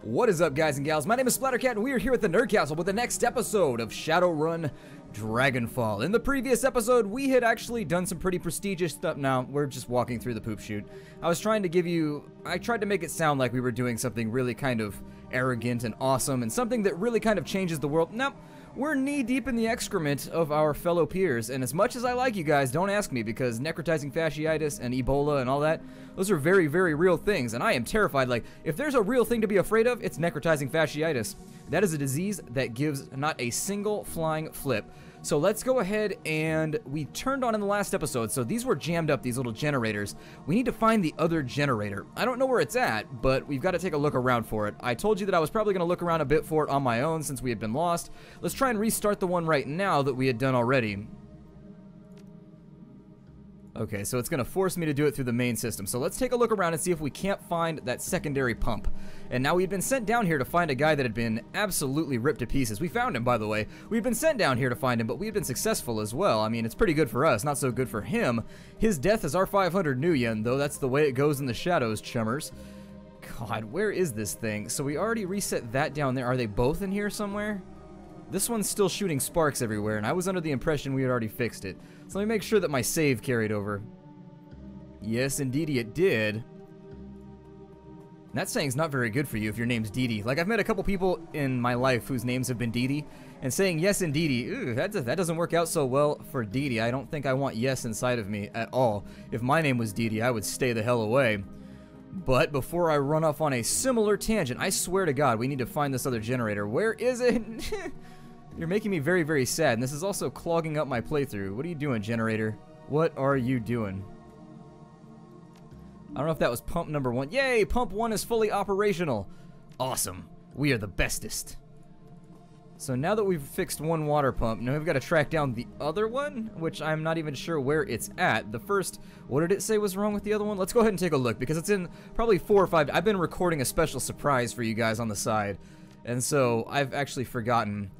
What is up, guys and gals? My name is Splattercat, and we are here at the Nerd Castle with the next episode of Shadowrun Dragonfall. In the previous episode, we had actually done some pretty prestigious stuff. Now, we're just walking through the poop chute. I tried to make it sound like we were doing something really kind of arrogant and awesome, and something that really kind of changes the world. Nope. We're knee-deep in the excrement of our fellow peers, and as much as I like you guys, don't ask me, because necrotizing fasciitis and Ebola and all that, those are very, very real things, and I am terrified. Like, if there's a real thing to be afraid of, it's necrotizing fasciitis. That is a disease that gives not a single flying flip. So let's go ahead, and we turned on in the last episode, so these were jammed up, these little generators. We need to find the other generator. I don't know where it's at, but we've got to take a look around for it. I told you that I was probably going to look around a bit for it on my own since we had been lost. Let's try and restart the one right now that we had done already. Okay, so it's going to force me to do it through the main system. So let's take a look around and see if we can't find that secondary pump. And now we've been sent down here to find a guy that had been absolutely ripped to pieces. We found him, by the way. We've been sent down here to find him, but we've been successful as well. I mean, it's pretty good for us, not so good for him. His death is our 500 new yen, though. That's the way it goes in the shadows, chummers. God, where is this thing? So we already reset that down there. Are they both in here somewhere? This one's still shooting sparks everywhere, and I was under the impression we had already fixed it. So let me make sure that my save carried over. Yes, indeedy it did. And that saying's not very good for you if your name's Dee Dee. Like, I've met a couple people in my life whose names have been Dee Dee, and saying yes indeedy, ooh, that doesn't work out so well for Dee Dee. I don't think I want yes inside of me at all. If my name was Dee Dee, I would stay the hell away. But before I run off on a similar tangent, I swear to God, we need to find this other generator. Where is it? You're making me very, very sad, and this is also clogging up my playthrough. What are you doing, generator? What are you doing? I don't know if that was pump number 1. Yay! Pump 1 is fully operational. Awesome. We are the bestest. So now that we've fixed one water pump, now we've got to track down the other one, which I'm not even sure where it's at. The first, what did it say was wrong with the other one? Let's go ahead and take a look, because it's in probably 4 or 5. I've been recording a special surprise for you guys on the side, and so I've actually forgotten.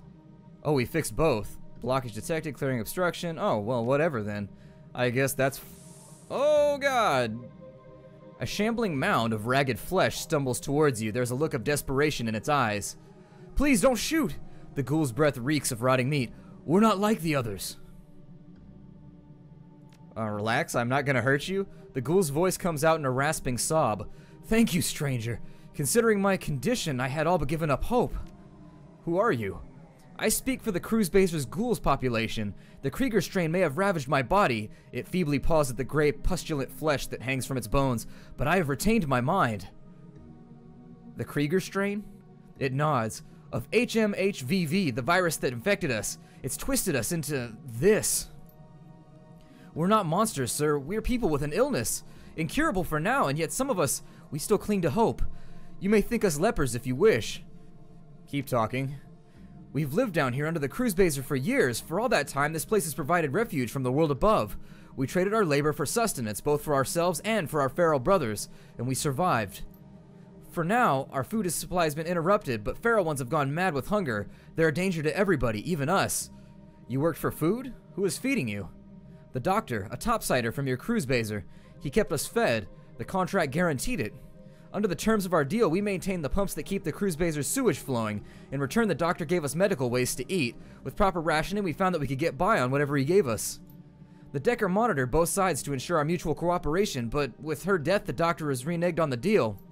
Oh, we fixed both. Blockage detected, clearing obstruction. Oh, well, whatever then. I guess that's... Oh, God! A shambling mound of ragged flesh stumbles towards you. There's a look of desperation in its eyes. Please don't shoot! The ghoul's breath reeks of rotting meat. We're not like the others. Relax, I'm not gonna hurt you. The ghoul's voice comes out in a rasping sob. Thank you, stranger. Considering my condition, I had all but given up hope. Who are you? I speak for the cruise baser's ghouls population. The Krieger strain may have ravaged my body. It feebly paws at the gray, pustulant flesh that hangs from its bones, but I have retained my mind. The Krieger strain? It nods. Of HMHVV, the virus that infected us. It's twisted us into this. We're not monsters, sir. We're people with an illness. Incurable for now, and yet some of us, we still cling to hope. You may think us lepers if you wish. Keep talking. We've lived down here under the cruise baser for years. For all that time, this place has provided refuge from the world above. We traded our labor for sustenance, both for ourselves and for our feral brothers, and we survived. For now, our food supply has been interrupted, but feral ones have gone mad with hunger. They're a danger to everybody, even us. You worked for food? Who was feeding you? The doctor, a topsider from your cruise baser. He kept us fed. The contract guaranteed it. Under the terms of our deal, we maintain the pumps that keep the cruise baser's sewage flowing. In return, the doctor gave us medical waste to eat. With proper rationing, we found that we could get by on whatever he gave us. The Decker monitored both sides to ensure our mutual cooperation, but with her death, the doctor has reneged on the deal.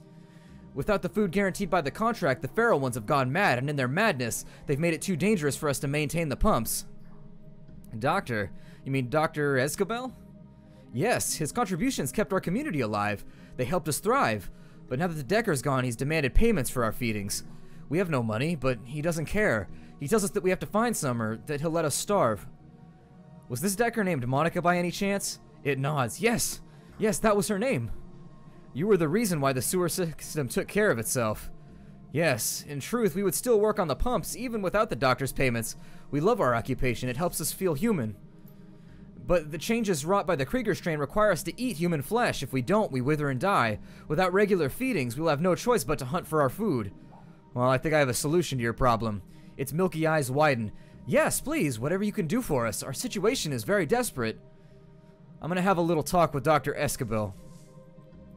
Without the food guaranteed by the contract, the feral ones have gone mad, and in their madness, they've made it too dangerous for us to maintain the pumps. Doctor? You mean Dr. Escobel? Yes, his contributions kept our community alive. They helped us thrive. But now that the Decker's gone, he's demanded payments for our feedings. We have no money, but he doesn't care. He tells us that we have to find some, or that he'll let us starve. Was this Decker named Monica by any chance? It nods. Yes! Yes, that was her name. You were the reason why the sewer system took care of itself. Yes, in truth, we would still work on the pumps, even without the doctor's payments. We love our occupation. It helps us feel human. But the changes wrought by the Krieger strain require us to eat human flesh. If we don't, we wither and die. Without regular feedings, we'll have no choice but to hunt for our food. Well, I think I have a solution to your problem. Its milky eyes widen. Yes, please, whatever you can do for us. Our situation is very desperate. I'm gonna have a little talk with Dr. Escobel.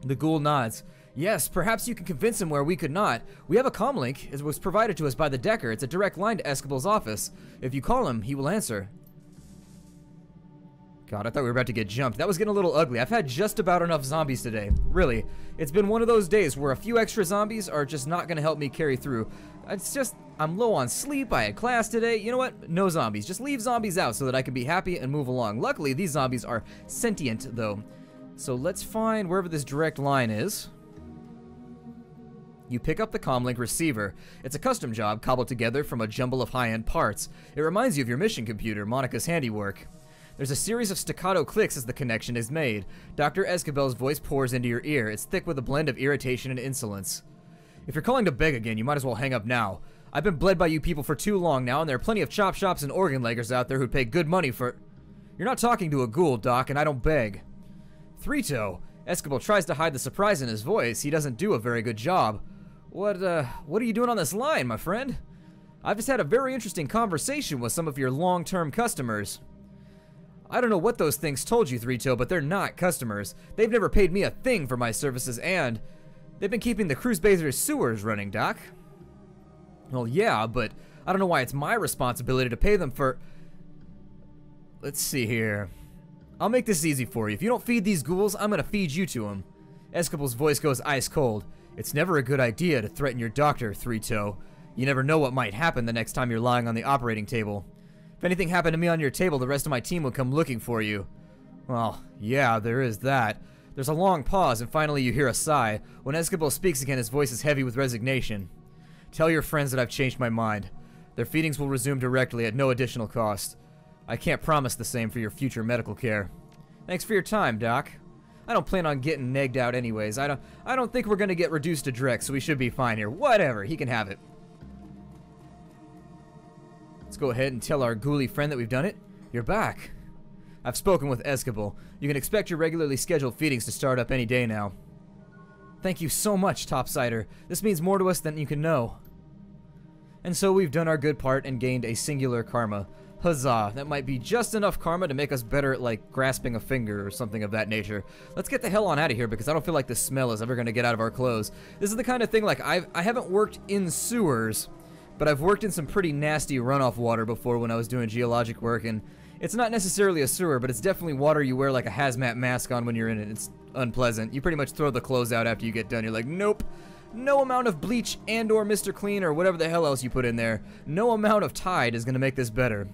The ghoul nods. Yes, perhaps you can convince him where we could not. We have a comlink. It was provided to us by the Decker. It's a direct line to Escobal's office. If you call him, he will answer. God, I thought we were about to get jumped. That was getting a little ugly. I've had just about enough zombies today. Really. It's been one of those days where a few extra zombies are just not going to help me carry through. It's just, I'm low on sleep. I had class today. You know what? No zombies. Just leave zombies out so that I can be happy and move along. Luckily, these zombies are sentient, though. So let's find wherever this direct line is. You pick up the comlink receiver. It's a custom job cobbled together from a jumble of high-end parts. It reminds you of your mission computer, Monica's handiwork. There's a series of staccato clicks as the connection is made. Dr. Escobal's voice pours into your ear. It's thick with a blend of irritation and insolence. If you're calling to beg again, you might as well hang up now. I've been bled by you people for too long now, and there are plenty of chop shops and organ leggers out there who'd pay good money for... You're not talking to a ghoul, Doc, and I don't beg. Three-Toe. Escobar tries to hide the surprise in his voice. He doesn't do a very good job. What are you doing on this line, my friend? I've just had a very interesting conversation with some of your long-term customers. I don't know what those things told you, Three-Toe, but they're not customers. They've never paid me a thing for my services, and they've been keeping the Cruise Baser's sewers running, Doc. Well, yeah, but I don't know why it's my responsibility to pay them for... Let's see here. I'll make this easy for you. If you don't feed these ghouls, I'm gonna feed you to them. Escobal's voice goes ice cold. It's never a good idea to threaten your doctor, Three-Toe. You never know what might happen the next time you're lying on the operating table. If anything happened to me on your table, the rest of my team would come looking for you. Well, yeah, there is that. There's a long pause, and finally you hear a sigh. When Escobar speaks again, his voice is heavy with resignation. Tell your friends that I've changed my mind. Their feedings will resume directly at no additional cost. I can't promise the same for your future medical care. Thanks for your time, Doc. I don't plan on getting negged out anyways. I don't think we're gonna get reduced to Drex, so we should be fine here. Whatever, he can have it. Let's go ahead and tell our ghouly friend that we've done it. You're back. I've spoken with Escobar. You can expect your regularly scheduled feedings to start up any day now. Thank you so much, Topsider. This means more to us than you can know. And so we've done our good part and gained a singular karma. Huzzah, that might be just enough karma to make us better at, like, grasping a finger or something of that nature. Let's get the hell on out of here because I don't feel like the smell is ever going to get out of our clothes. This is the kind of thing, like, I haven't worked in sewers, but I've worked in some pretty nasty runoff water before when I was doing geologic work, and it's not necessarily a sewer, but it's definitely water you wear like a hazmat mask on when you're in it. It's unpleasant. You pretty much throw the clothes out after you get done. You're like, nope. No amount of bleach and or Mr. Clean or whatever the hell else you put in there, no amount of Tide is going to make this better.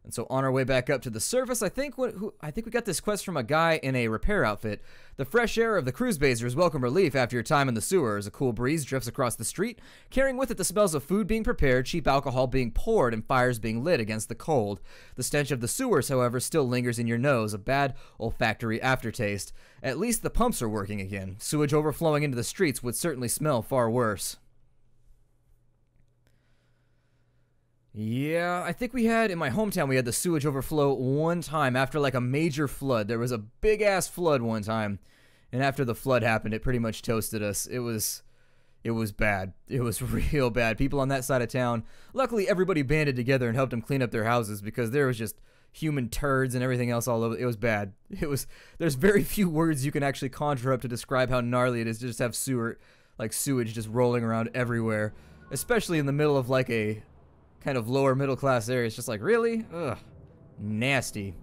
And so on our way back up to the surface, I think we got this quest from a guy in a repair outfit. The fresh air of the cruise baser is welcome relief after your time in the sewers. A cool breeze drifts across the street, carrying with it the smells of food being prepared, cheap alcohol being poured, and fires being lit against the cold. The stench of the sewers, however, still lingers in your nose, a bad olfactory aftertaste. At least the pumps are working again. Sewage overflowing into the streets would certainly smell far worse. Yeah, I think we had, in my hometown, we had the sewage overflow one time after like a major flood. There was a big-ass flood one time, and after the flood happened, it pretty much toasted us. It was bad. It was real bad. People on that side of town, luckily everybody banded together and helped them clean up their houses because there was just human turds and everything else all over. It was bad. There's very few words you can actually conjure up to describe how gnarly it is to just have sewage just rolling around everywhere, especially in the middle of like a kind of lower middle class area. It's just like, really? Ugh. Nasty.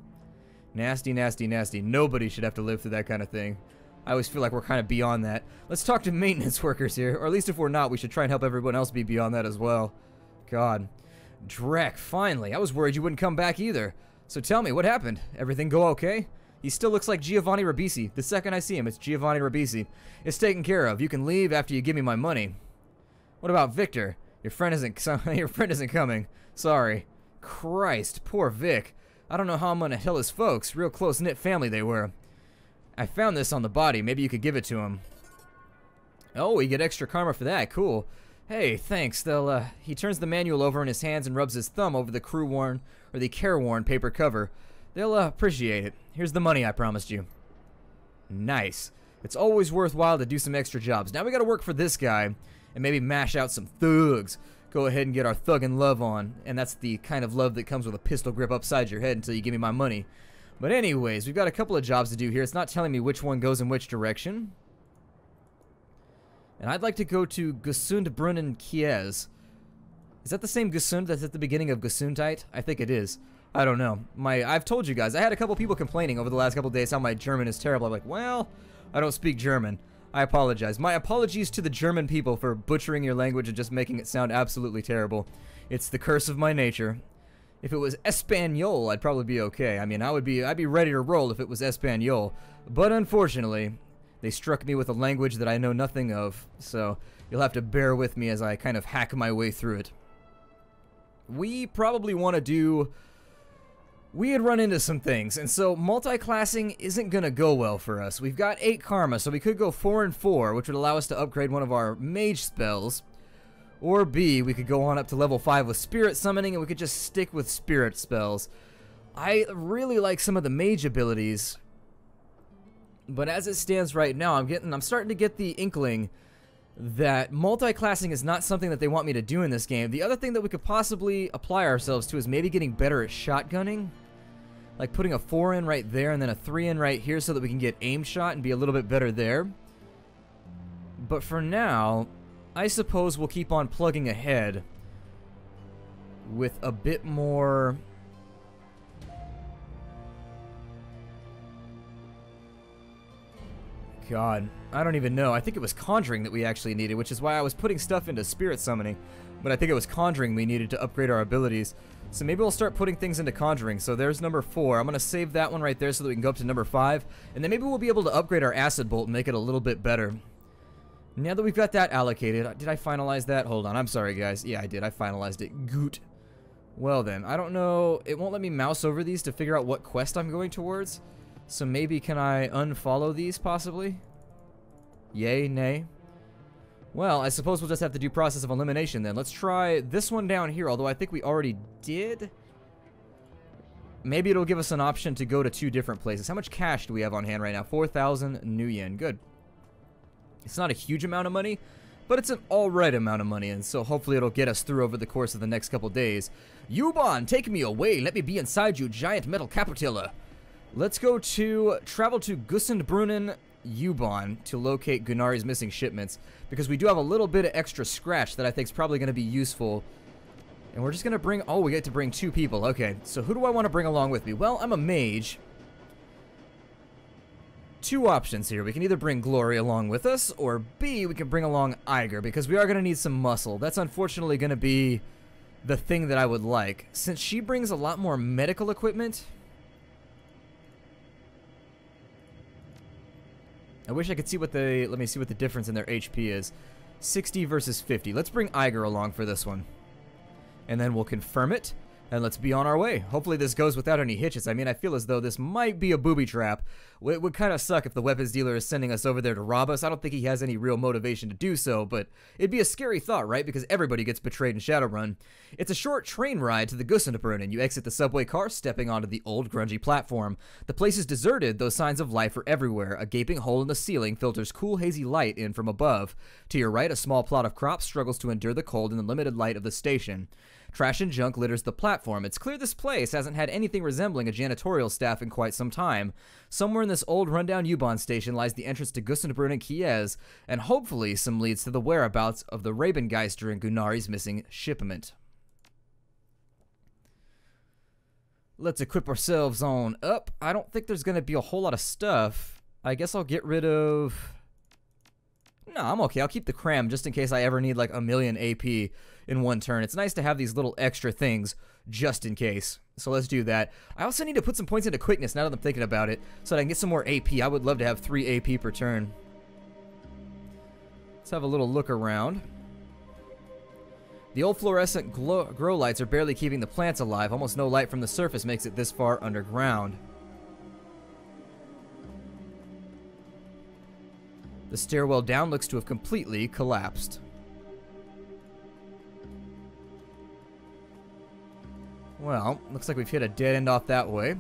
Nasty, nasty, nasty. Nobody should have to live through that kind of thing. I always feel like we're kind of beyond that. Let's talk to maintenance workers here, or at least if we're not, we should try and help everyone else be beyond that as well. God. Drek, finally. I was worried you wouldn't come back either. So tell me, what happened? Everything go okay? He still looks like Giovanni Ribisi. The second I see him, it's Giovanni Ribisi. It's taken care of. You can leave after you give me my money. What about Victor? Your friend isn't coming. Sorry. Christ, poor Vic. I don't know how I'm gonna tell his folks. Real close-knit family they were. I found this on the body. Maybe you could give it to him. Oh, we get extra karma for that. Cool. Hey, thanks. He turns the manual over in his hands and rubs his thumb over the crew-worn, or the careworn paper cover. They'll, appreciate it. Here's the money I promised you. Nice. It's always worthwhile to do some extra jobs. Now we gotta work for this guy and maybe mash out some thugs. Go ahead and get our thuggin' love on. And that's the kind of love that comes with a pistol grip upside your head until you give me my money. But anyways, we've got a couple of jobs to do here. It's not telling me which one goes in which direction. And I'd like to go to Gesundbrunnen Kies. Is that the same Gesund that's at the beginning of Gesundheit? I think it is. I don't know. I've told you guys, I had a couple people complaining over the last couple days how my German is terrible. I'm like, well, I don't speak German. I apologize. My apologies to the German people for butchering your language and just making it sound absolutely terrible. It's the curse of my nature. If it was Espanol, I'd probably be okay. I mean, I'd be ready to roll if it was Espanol. But unfortunately, they struck me with a language that I know nothing of. So you'll have to bear with me as I kind of hack my way through it. We probably want to do... We had run into some things, and so multi-classing isn't going to go well for us. We've got 8 karma, so we could go 4 and 4, which would allow us to upgrade one of our mage spells. Or B, we could go on up to level 5 with spirit summoning, and we could just stick with spirit spells. I really like some of the mage abilities, but as it stands right now, I'm starting to get the inkling that multi-classing is not something that they want me to do in this game. The other thing that we could possibly apply ourselves to is maybe getting better at shotgunning. Like putting a 4 in right there and then a 3 in right here so that we can get aim shot and be a little bit better there. But for now, I suppose we'll keep on plugging ahead with a bit more... God, I don't even know. I think it was Conjuring that we actually needed, which is why I was putting stuff into Spirit Summoning. But I think it was Conjuring we needed to upgrade our abilities. So maybe we'll start putting things into Conjuring. So there's number 4. I'm going to save that one right there so that we can go up to number 5. And then maybe we'll be able to upgrade our Acid Bolt and make it a little bit better. Now that we've got that allocated, did I finalize that? Hold on, I'm sorry guys. Yeah, I did. I finalized it. Goot. Well then, I don't know. It won't let me mouse over these to figure out what quest I'm going towards. So maybe can I unfollow these possibly? Yay, nay? Well, I suppose we'll just have to do process of elimination then. Let's try this one down here, although I think we already did. Maybe it'll give us an option to go to 2 different places. How much cash do we have on hand right now? 4,000 new yen. Good. It's not a huge amount of money, but it's an alright amount of money, and so hopefully it'll get us through over the course of the next couple days. Yuban, take me away. Let me be inside you, giant metal caterpillar. Let's go to travel to Gesundbrunnen Yuban to locate Gunnari's missing shipments, because we do have a little bit of extra scratch that I think is probably going to be useful. And we're just going to bring... Oh, we get to bring 2 people. Okay, so who do I want to bring along with me? Well, I'm a mage. 2 options here. We can either bring Glory along with us, or B, we can bring along Iger, because we are going to need some muscle. That's unfortunately going to be the thing that I would like. Since she brings a lot more medical equipment... I wish I could see what the... Let me see what the difference in their HP is. 60 versus 50. Let's bring Iger along for this one. And then we'll confirm it. And let's be on our way. Hopefully this goes without any hitches. I mean, I feel as though this might be a booby trap. It would kind of suck if the weapons dealer is sending us over there to rob us. I don't think he has any real motivation to do so, but it'd be a scary thought, right? Because everybody gets betrayed in Shadowrun. It's a short train ride to the Gesundbrunnen. You exit the subway car, stepping onto the old, grungy platform. The place is deserted, though signs of life are everywhere. A gaping hole in the ceiling filters cool, hazy light in from above. To your right, a small plot of crops struggles to endure the cold in the limited light of the station. Trash and junk litters the platform. It's clear this place hasn't had anything resembling a janitorial staff in quite some time. Somewhere in this old rundown U-Bahn station lies the entrance to Gesundbrunnen Kies, and hopefully some leads to the whereabouts of the Rabengeister and Gunnari's missing shipment. Let's equip ourselves on up. I don't think there's going to be a whole lot of stuff. I guess I'll get rid of... No, I'm okay. I'll keep the cram just in case I ever need like a million AP in one turn. It's nice to have these little extra things just in case. So let's do that. I also need to put some points into quickness now that I'm thinking about it so that I can get some more AP. I would love to have 3 AP per turn. Let's have a little look around. The old fluorescent grow lights are barely keeping the plants alive. Almost no light from the surface makes it this far underground. The stairwell down looks to have completely collapsed. Well, looks like we've hit a dead end off that way.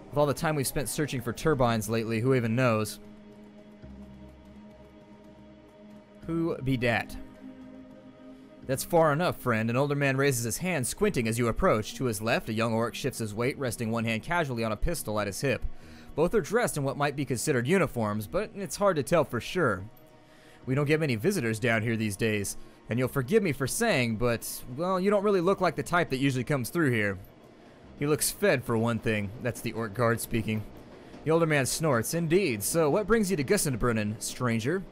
With all the time we've spent searching for turbines lately, who even knows? Who be dat? That's far enough, friend. An older man raises his hand, squinting as you approach. To his left, a young orc shifts his weight, resting one hand casually on a pistol at his hip. Both are dressed in what might be considered uniforms, but it's hard to tell for sure. We don't get many visitors down here these days, and you'll forgive me for saying, but, well, you don't really look like the type that usually comes through here. He looks fed, for one thing. That's the orc guard speaking. The older man snorts. Indeed. So, what brings you to Gussenbrunn, stranger?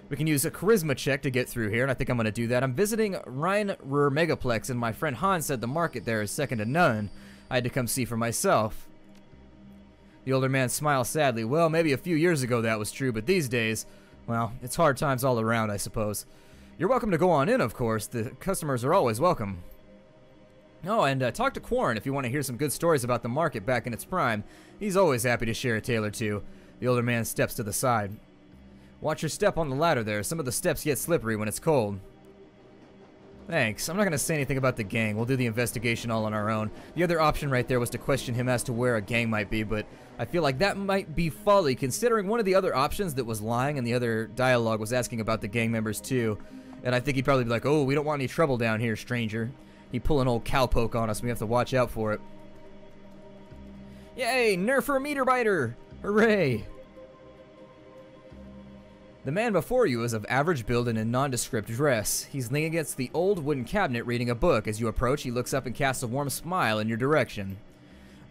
We can use a charisma check to get through here, and I think I'm going to do that. I'm visiting Rheinruhr Megaplex, and my friend Hans said the market there is second to none. I had to come see for myself. The older man smiles sadly. Well, maybe a few years ago that was true, but these days, well, it's hard times all around, I suppose. You're welcome to go on in, of course. The customers are always welcome. Oh, and talk to Quarren if you want to hear some good stories about the market back in its prime. He's always happy to share a tale or two. The older man steps to the side. Watch your step on the ladder there. Some of the steps get slippery when it's cold. Thanks. I'm not going to say anything about the gang. We'll do the investigation all on our own. The other option right there was to question him as to where a gang might be, but I feel like that might be folly, considering one of the other options that was lying and the other dialogue was asking about the gang members too. And I think he'd probably be like, oh, we don't want any trouble down here, stranger. He'd pull an old cowpoke on us, and we have to watch out for it. Yay, nerf for a meter biter! Hooray! The man before you is of average build and in nondescript dress. He's leaning against the old wooden cabinet reading a book. As you approach, he looks up and casts a warm smile in your direction.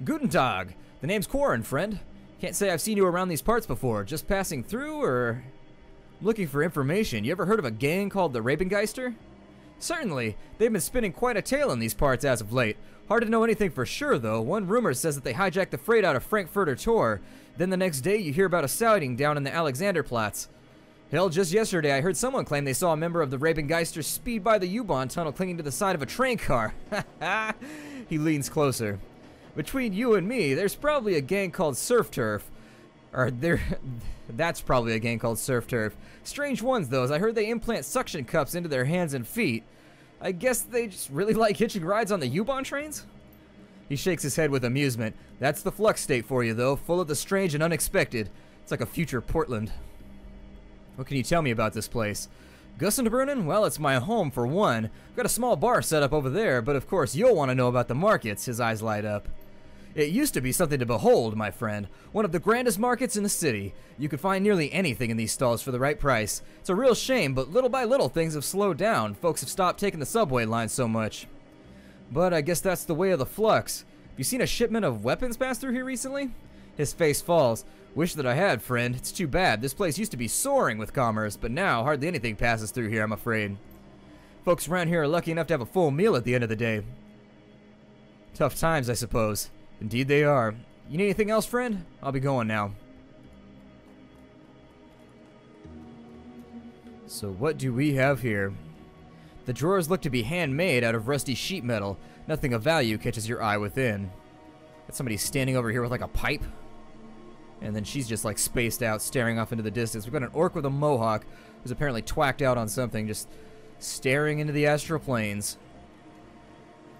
Guten Tag. The name's Quarren, friend. Can't say I've seen you around these parts before. Just passing through, or looking for information? You ever heard of a gang called the Rabengeister? Certainly. They've been spinning quite a tale in these parts as of late. Hard to know anything for sure, though. One rumor says that they hijacked the freight out of Frankfurter Tor. Then the next day, you hear about a sighting down in the Alexanderplatz. Hell, just yesterday I heard someone claim they saw a member of the Rabengeister speed by the U-Bahn tunnel clinging to the side of a train car. He leans closer. Between you and me, there's probably a gang called Surf Turf. That's probably a gang called Surf Turf. Strange ones, those. I heard they implant suction cups into their hands and feet. I guess they just really like hitching rides on the U-Bahn trains? He shakes his head with amusement. That's the Flux State for you, though, full of the strange and unexpected. It's like a future Portland. What can you tell me about this place? Gussenbrunn? Well, it's my home, for one. I've got a small bar set up over there, but of course you'll want to know about the markets. His eyes light up. It used to be something to behold, my friend. One of the grandest markets in the city. You could find nearly anything in these stalls for the right price. It's a real shame, but little by little things have slowed down. Folks have stopped taking the subway line so much. But I guess that's the way of the flux. Have you seen a shipment of weapons pass through here recently? His face falls. Wish that I had, friend. It's too bad. This place used to be soaring with commerce, but now hardly anything passes through here, I'm afraid. Folks around here are lucky enough to have a full meal at the end of the day. Tough times, I suppose. Indeed they are. You need anything else, friend? I'll be going now. So what do we have here? The drawers look to be handmade out of rusty sheet metal. Nothing of value catches your eye within. Got somebody standing over here with like a pipe. And then she's just like spaced out, staring off into the distance. We've got an orc with a mohawk who's apparently twacked out on something, just staring into the astral planes.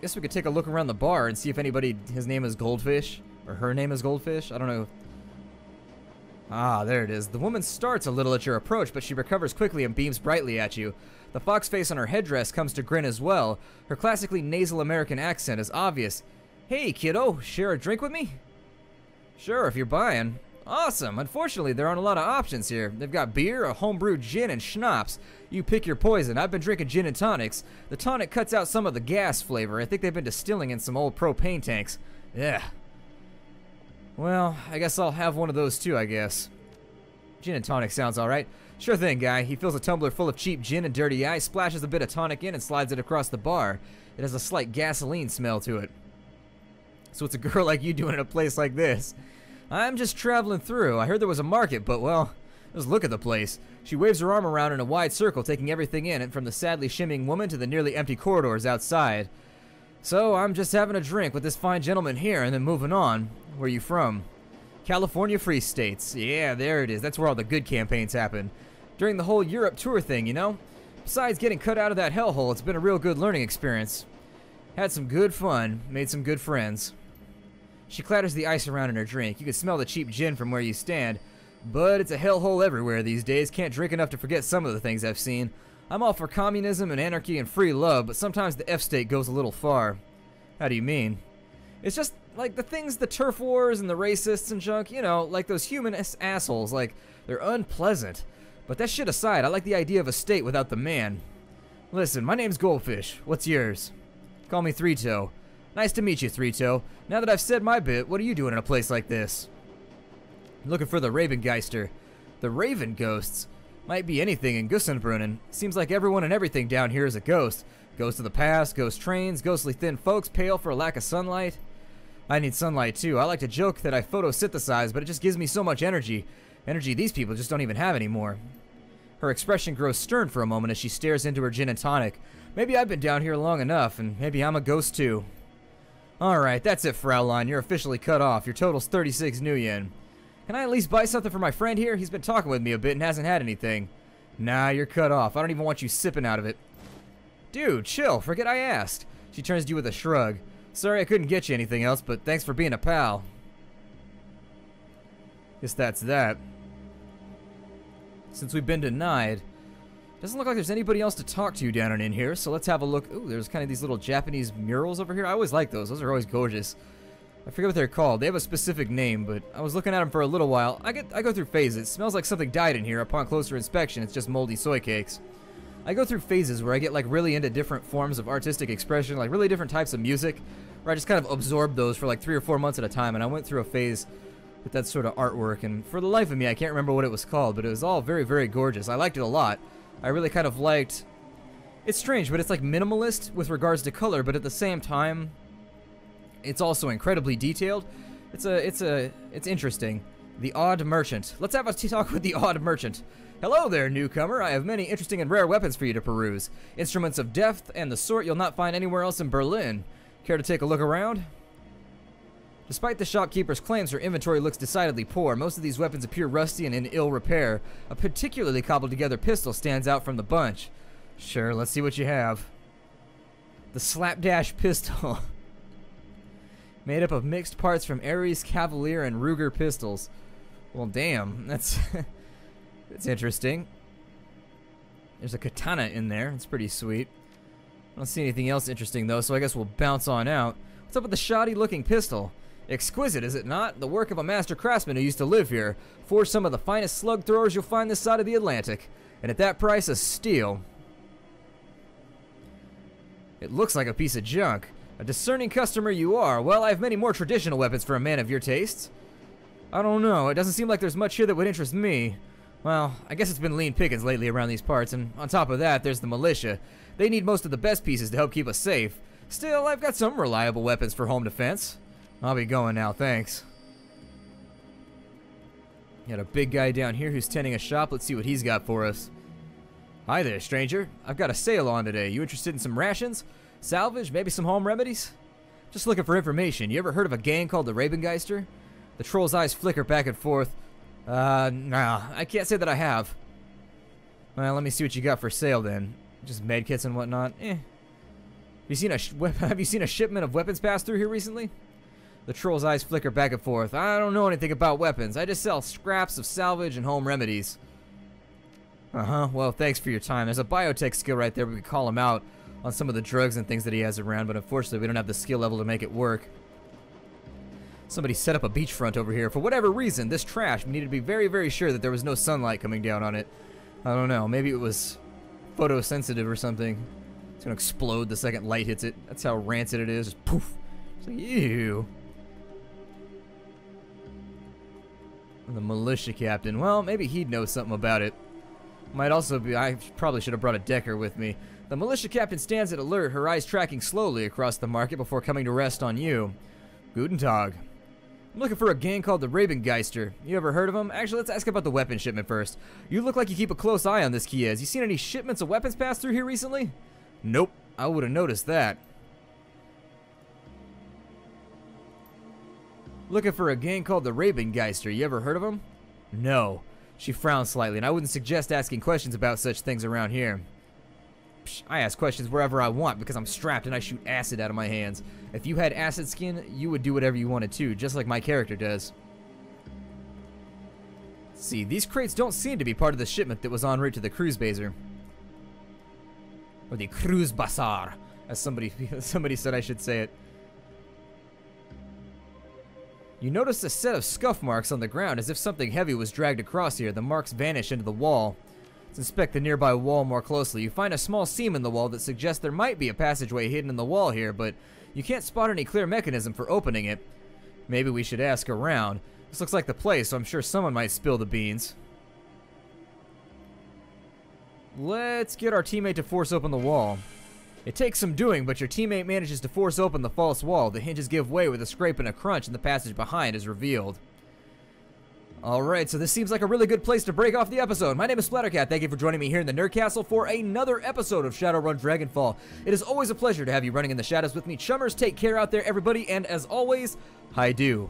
Guess we could take a look around the bar and see if anybody, his name is Goldfish, or her name is Goldfish. I don't know. Ah, there it is. The woman starts a little at your approach, but she recovers quickly and beams brightly at you. The fox face on her headdress comes to grin as well. Her classically nasal American accent is obvious. Hey, kiddo, share a drink with me? Sure, if you're buying. Awesome. Unfortunately, there aren't a lot of options here. They've got beer, a homebrewed gin, and schnapps. You pick your poison. I've been drinking gin and tonics. The tonic cuts out some of the gas flavor. I think they've been distilling in some old propane tanks. Yeah. Well, I guess I'll have one of those too, I guess. Gin and tonic sounds alright. Sure thing, guy. He fills a tumbler full of cheap gin and dirty ice, splashes a bit of tonic in, and slides it across the bar. It has a slight gasoline smell to it. So what's a girl like you doing in a place like this? I'm just traveling through. I heard there was a market, but well, just look at the place. She waves her arm around in a wide circle, taking everything in, and from the sadly shimmying woman to the nearly empty corridors outside. So I'm just having a drink with this fine gentleman here and then moving on. Where are you from? California Free States. Yeah, there it is. That's where all the good campaigns happen. During the whole Europe tour thing, you know? Besides getting cut out of that hellhole, it's been a real good learning experience. Had some good fun, made some good friends. She clatters the ice around in her drink. You can smell the cheap gin from where you stand. But it's a hellhole everywhere these days. Can't drink enough to forget some of the things I've seen. I'm all for communism and anarchy and free love, but sometimes the F-state goes a little far. How do you mean? It's just like the things, the turf wars and the racists and junk, you know, like those human assholes, like, they're unpleasant. But that shit aside, I like the idea of a state without the man. Listen, my name's Goldfish. What's yours? Call me Three Toe. Nice to meet you, Three Toe. Now that I've said my bit, what are you doing in a place like this? I'm looking for the Ravengeister. The Raven Ghosts? Might be anything in Gussenbrunnen. Seems like everyone and everything down here is a ghost. Ghosts of the past, ghost trains, ghostly thin folks, pale for a lack of sunlight. I need sunlight too. I like to joke that I photosynthesize, but it just gives me so much energy. Energy these people just don't even have anymore. Her expression grows stern for a moment as she stares into her gin and tonic. Maybe I've been down here long enough, and maybe I'm a ghost too. Alright, that's it, Fraulein. You're officially cut off. Your total's 36 new yen. Can I at least buy something for my friend here? He's been talking with me a bit and hasn't had anything. Nah, you're cut off. I don't even want you sipping out of it. Dude, chill. Forget I asked. She turns to you with a shrug. Sorry I couldn't get you anything else, but thanks for being a pal. Guess that's that. Since we've been denied, doesn't look like there's anybody else to talk to down in here, so let's have a look. Ooh, there's kind of these little Japanese murals over here. I always like those. Those are always gorgeous. I forget what they're called. They have a specific name, but I was looking at them for a little while. I go through phases. It smells like something died in here. Upon closer inspection, it's just moldy soy cakes. I go through phases where I get like really into different forms of artistic expression, like really different types of music, where I just kind of absorb those for like 3 or 4 months at a time, and I went through a phase with that sort of artwork, and for the life of me, I can't remember what it was called, but it was all very, very gorgeous. I liked it a lot. I really kind of liked... It's strange, but it's like minimalist with regards to color, but at the same time, it's also incredibly detailed. It's interesting. The Odd Merchant. Let's have a talk with the Odd Merchant. Hello there, newcomer. I have many interesting and rare weapons for you to peruse. Instruments of depth and the sort you'll not find anywhere else in Berlin. Care to take a look around? Despite the shopkeeper's claims, her inventory looks decidedly poor. Most of these weapons appear rusty and in ill repair. A particularly cobbled together pistol stands out from the bunch. Sure, let's see what you have. The Slapdash Pistol. Made up of mixed parts from Ares, Cavalier, and Ruger pistols. Well, damn, that's that's interesting. There's a katana in there. It's pretty sweet. I don't see anything else interesting though, so I guess we'll bounce on out. What's up with the shoddy-looking pistol? Exquisite, is it not? The work of a master craftsman who used to live here. Forged some of the finest slug throwers you'll find this side of the Atlantic. And at that price, a steal. It looks like a piece of junk. A discerning customer you are. Well, I have many more traditional weapons for a man of your tastes. I don't know. It doesn't seem like there's much here that would interest me. Well, I guess it's been lean pickings lately around these parts, and on top of that, there's the militia. They need most of the best pieces to help keep us safe. Still, I've got some reliable weapons for home defense. I'll be going now, thanks. Got a big guy down here who's tending a shop. Let's see what he's got for us. Hi there, stranger. I've got a sale on today. You interested in some rations? Salvage? Maybe some home remedies? Just looking for information. You ever heard of a gang called the Ravengeister? The troll's eyes flicker back and forth. Nah, I can't say that I have. Well, let me see what you got for sale then. Just medkits and whatnot. Have you seen a shipment of weapons pass through here recently? The troll's eyes flicker back and forth. I don't know anything about weapons. I just sell scraps of salvage and home remedies. Well, thanks for your time. There's a biotech skill right there. We could call him out on some of the drugs and things that he has around, but unfortunately we don't have the skill level to make it work. Somebody set up a beachfront over here. For whatever reason, this trash, we needed to be very, very sure that there was no sunlight coming down on it. I don't know. Maybe it was photosensitive or something. It's gonna explode the second light hits it. That's how rancid it is. Just poof. It's like, ew. The militia captain. Well, maybe he'd know something about it. Might also be, I probably should have brought a decker with me. The militia captain stands at alert, her eyes tracking slowly across the market before coming to rest on you. Guten Tag. I'm looking for a gang called the Ravengeister. You ever heard of them? Actually, let's ask about the weapon shipment first. You look like you keep a close eye on this Kiez. You seen any shipments of weapons pass through here recently? Nope. I would have noticed that. Looking for a gang called the Ravengeister. You ever heard of them? No. She frowned slightly, and I wouldn't suggest asking questions about such things around here. Psh, I ask questions wherever I want because I'm strapped and I shoot acid out of my hands. If you had acid skin, you would do whatever you wanted to, just like my character does. See, these crates don't seem to be part of the shipment that was en route to the cruise baser. Or the Cruz Bazaar, as somebody said I should say it. You notice a set of scuff marks on the ground, as if something heavy was dragged across here. The marks vanish into the wall. Let's inspect the nearby wall more closely. You find a small seam in the wall that suggests there might be a passageway hidden in the wall here, but you can't spot any clear mechanism for opening it. Maybe we should ask around. This looks like the place, so I'm sure someone might spill the beans. Let's get our teammate to force open the wall. It takes some doing, but your teammate manages to force open the false wall. The hinges give way with a scrape and a crunch, and the passage behind is revealed. Alright, so this seems like a really good place to break off the episode. My name is Splattercat. Thank you for joining me here in the Nerd Castle for another episode of Shadowrun Dragonfall. It is always a pleasure to have you running in the shadows with me. Chummers, take care out there, everybody, and as always, hi-do.